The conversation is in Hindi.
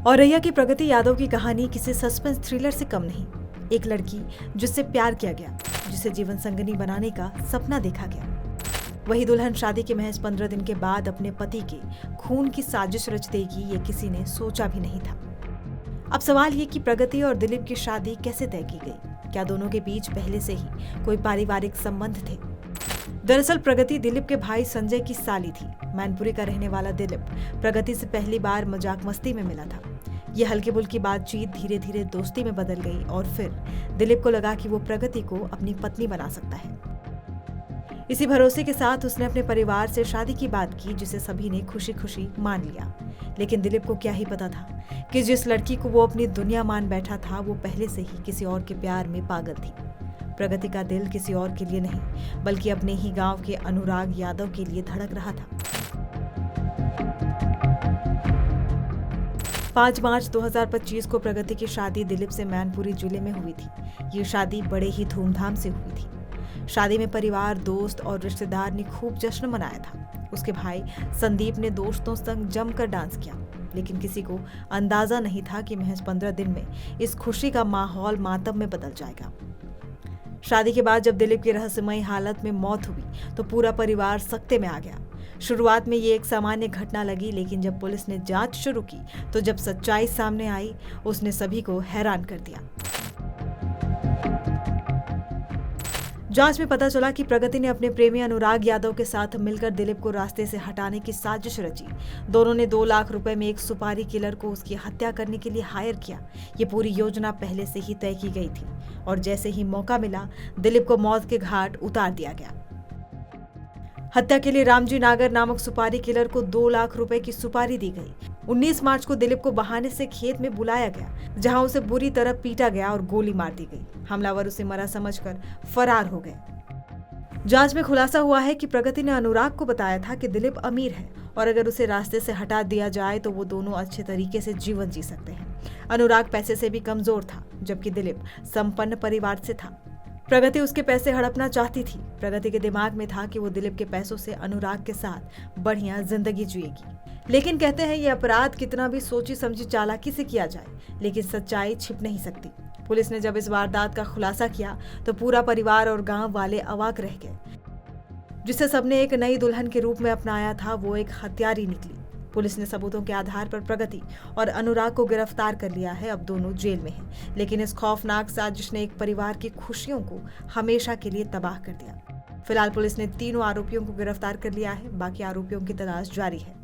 औरैया की प्रगति यादव की कहानी किसी सस्पेंस थ्रिलर से कम नहीं। एक लड़की जिससे प्यार किया गया, जिसे जीवन संगनी बनाने का सपना देखा गया, वही दुल्हन शादी के महज 15 दिन के बाद अपने पति के खून की साजिश रच देगी, ये किसी ने सोचा भी नहीं था। अब सवाल ये कि प्रगति और दिलीप की शादी कैसे तय की गई? क्या दोनों के बीच पहले से ही कोई पारिवारिक संबंध थे? दरअसल प्रगति दिलीप के भाई संजय की साली थी। मैनपुरी का रहने वाला दिलीप प्रगति से पहली बार मजाक मस्ती में मिला था। ये हल्की फुल्की बातचीत धीरे धीरे दोस्ती में बदल गई और फिर दिलीप को लगा कि वो प्रगति को अपनी पत्नी बना सकता है। इसी भरोसे के साथ उसने अपने परिवार से शादी की बात की, जिसे सभी ने खुशी खुशी मान लिया। लेकिन दिलीप को क्या ही पता था कि जिस लड़की को वो अपनी दुनिया मान बैठा था, वो पहले से ही किसी और के प्यार में पागल थी। प्रगति का दिल किसी और के लिए नहीं, बल्कि अपने ही गांव के अनुराग यादव के लिए धड़क रहा था। 5 मार्च 2025 को प्रगति की शादी दिलीप से मैनपुरी जिले में हुई थी। ये शादी बड़े ही धूमधाम से हुई थी। शादी में परिवार, दोस्त और रिश्तेदार ने खूब जश्न मनाया था। उसके भाई संदीप ने दोस्तों संग जमकर डांस किया, लेकिन किसी को अंदाजा नहीं था कि महज 15 दिन में इस खुशी का माहौल मातम में बदल जाएगा। शादी के बाद जब दिलीप की रहस्यमयी हालत में मौत हुई तो पूरा परिवार सकते में आ गया। शुरुआत में ये एक सामान्य घटना लगी, लेकिन जब पुलिस ने जांच शुरू की तो जब सच्चाई सामने आई, उसने सभी को हैरान कर दिया। जांच में पता चला कि प्रगति ने अपने प्रेमी अनुराग यादव के साथ मिलकर दिलीप को रास्ते से हटाने की साजिश रची। दोनों ने 2 लाख रुपए में एक सुपारी किलर को उसकी हत्या करने के लिए हायर किया। ये पूरी योजना पहले से ही तय की गई थी और जैसे ही मौका मिला दिलीप को मौत के घाट उतार दिया गया। हत्या के लिए रामजी नागर नामक सुपारी किलर को 2 लाख रुपए की सुपारी दी गई। 19 मार्च को दिलीप को बहाने से खेत में बुलाया गया, जहां उसे बुरी तरह पीटा गया और गोली मार दी गई। हमलावर उसे मरा समझकर फरार हो गए। जांच में खुलासा हुआ है कि प्रगति ने अनुराग को बताया था कि दिलीप अमीर है और अगर उसे रास्ते से हटा दिया जाए तो वो दोनों अच्छे तरीके से जीवन जी सकते हैं। अनुराग पैसे से भी कमजोर था, जबकि दिलीप संपन्न परिवार से था। प्रगति उसके पैसे हड़पना चाहती थी। प्रगति के दिमाग में था कि वो दिलीप के पैसों से अनुराग के साथ बढ़िया जिंदगी जिएगी। लेकिन कहते हैं ये अपराध कितना भी सोची समझी चालाकी से किया जाए, लेकिन सच्चाई छिप नहीं सकती। पुलिस ने जब इस वारदात का खुलासा किया तो पूरा परिवार और गांव वाले अवाक रह गए। जिसे सबने एक नई दुल्हन के रूप में अपनाया था, वो एक हत्यारी निकली। पुलिस ने सबूतों के आधार पर प्रगति और अनुराग को गिरफ्तार कर लिया है। अब दोनों जेल में हैं, लेकिन इस खौफनाक साजिश ने एक परिवार की खुशियों को हमेशा के लिए तबाह कर दिया। फिलहाल पुलिस ने तीनों आरोपियों को गिरफ्तार कर लिया है। बाकी आरोपियों की तलाश जारी है।